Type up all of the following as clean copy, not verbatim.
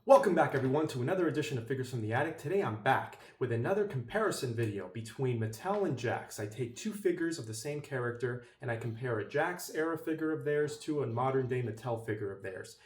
Welcome back everyone to another edition of Figures from the Attic. Today I'm back with another comparison video between Mattel and Jakks. I take two figures of the same character and I compare a Jakks era figure of theirs to a modern day Mattel figure of theirs.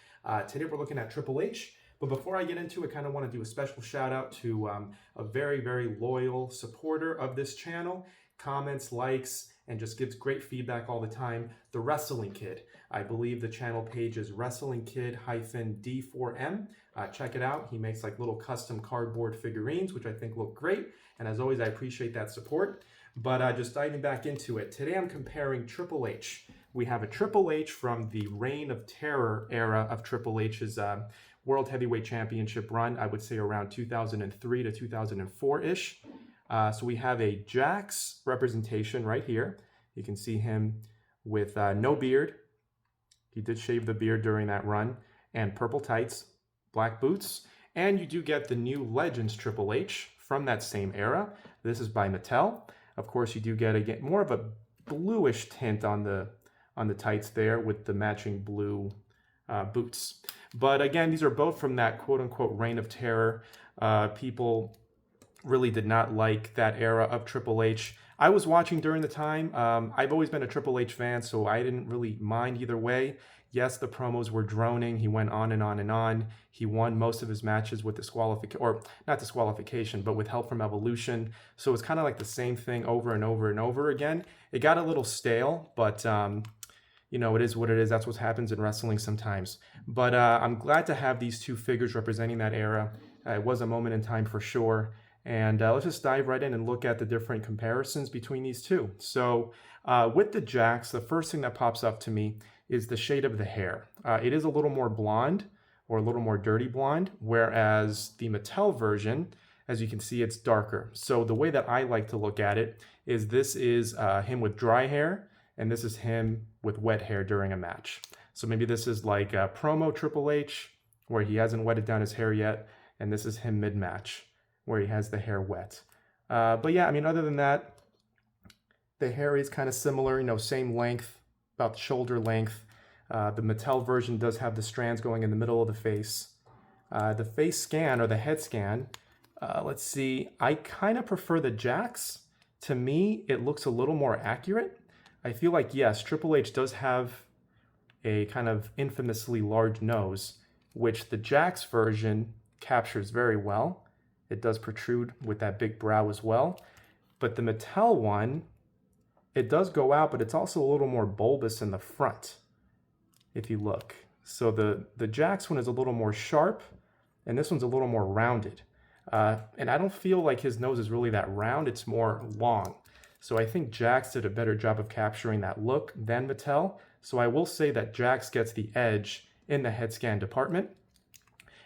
Today we're looking at Triple H, but before I get into it, I kind of want to do a special shout out to a very loyal supporter of this channel. Comments, likes, and just gives great feedback all the time. The Wrestling Kid. I believe the channel page is Wrestling Kid-D4M. Check it out. He makes like little custom cardboard figurines, which I think look great. And as always, I appreciate that support. But just diving back into it, today I'm comparing Triple H. We have a Triple H from the Reign of Terror era of Triple H's World Heavyweight Championship run, I would say around 2003 to 2004-ish. So we have a Jakks representation right here. You can see him with no beard. He did shave the beard during that run. And purple tights, black boots. And you do get the new Legends Triple H from that same era. This is by Mattel. Of course, you do get more of a bluish tint on the tights there with the matching blue boots. But again, these are both from that quote-unquote Reign of Terror. People really did not like that era of Triple H. I was watching during the time. I've always been a Triple H fan, so I didn't really mind either way. Yes, the promos were droning. He went on and on and on. He won most of his matches with disqualification, or not disqualification, but with help from Evolution. So it's kind of like the same thing over and over and over again. It got a little stale, but you know, it is what it is. That's what happens in wrestling sometimes. But I'm glad to have these two figures representing that era. It was a moment in time for sure. And let's just dive right in and look at the different comparisons between these two. So with the Jakks, the first thing that pops up to me is the shade of the hair. It is a little more blonde or a little more dirty blonde, whereas the Mattel version, as you can see, it's darker. So the way that I like to look at it is this is him with dry hair, and this is him with wet hair during a match. So maybe this is like a promo Triple H, where he hasn't wetted down his hair yet, and this is him mid-match, where he has the hair wet. But yeah, I mean, other than that, the hair is kind of similar, you know, same length, about shoulder length. The Mattel version does have the strands going in the middle of the face. The face scan, or the head scan, let's see, I kind of prefer the Jakks. To me, it looks a little more accurate. I feel like, yes, Triple H does have a kind of infamously large nose, which the Jakks version captures very well. It does protrude with that big brow as well. But the Mattel one, it does go out, but it's also a little more bulbous in the front, if you look. So the Jakks one is a little more sharp, and this one's a little more rounded. And I don't feel like his nose is really that round, it's more long. So I think Jakks did a better job of capturing that look than Mattel. So I will say that Jakks gets the edge in the head scan department.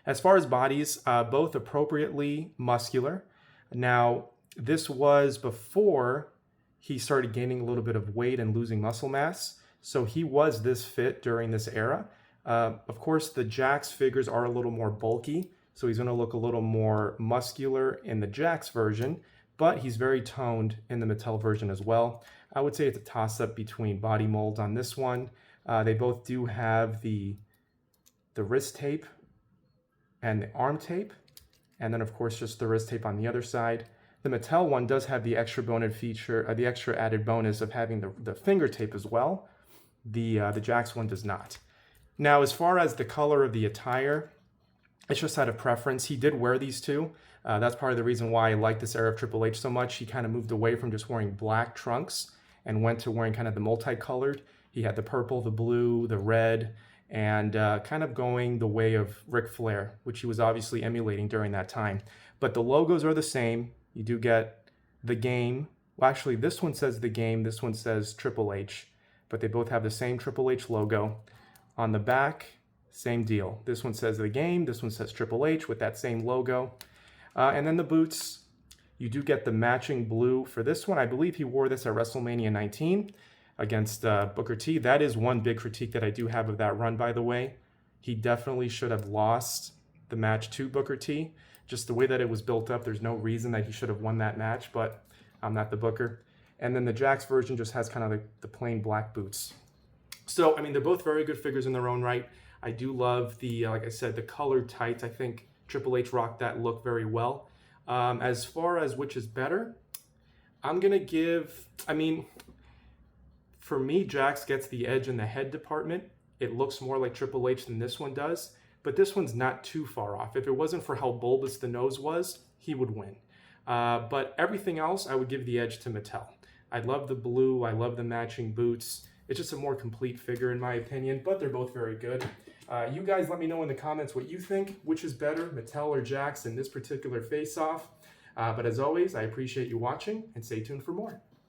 As far as bodies, both appropriately muscular. Now, this was before he started gaining a little bit of weight and losing muscle mass. So he was this fit during this era. Of course, the Jakks figures are a little more bulky, so he's going to look a little more muscular in the Jakks version, but he's very toned in the Mattel version as well. I would say it's a toss-up between body molds on this one. They both do have the wrist tape and the arm tape, and then of course just the wrist tape on the other side. The Mattel one does have the extra bonus feature, the extra added bonus of having the finger tape as well. The Jakks one does not. Now, as far as the color of the attire, it's just out of preference. He did wear these two. That's part of the reason why I like this era of Triple H so much. He kind of moved away from just wearing black trunks and went to wearing kind of the multicolored. He had the purple, the blue, the red, and kind of going the way of Ric Flair, which he was obviously emulating during that time. But the logos are the same. You do get the Game. Well, actually, this one says the Game, this one says Triple H, but they both have the same Triple H logo. On the back, same deal. This one says the Game, this one says Triple H with that same logo. And then the boots, you do get the matching blue for this one. I believe he wore this at WrestleMania 19. Against Booker T. That is one big critique that I do have of that run, by the way. He definitely should have lost the match to Booker T. Just the way that it was built up, there's no reason that he should have won that match, but I'm not the booker. And then the Jakks version just has kind of the plain black boots. So, I mean, they're both very good figures in their own right. I do love the, like I said, the colored tights. I think Triple H rocked that look very well. As far as which is better, I'm going to give, for me, Jakks gets the edge in the head department. It looks more like Triple H than this one does, but this one's not too far off. If it wasn't for how bulbous the nose was, he would win. But everything else, I would give the edge to Mattel. I love the blue. I love the matching boots. It's just a more complete figure in my opinion, but they're both very good. You guys let me know in the comments what you think. Which is better, Mattel or Jakks in this particular face-off? But as always, I appreciate you watching and stay tuned for more.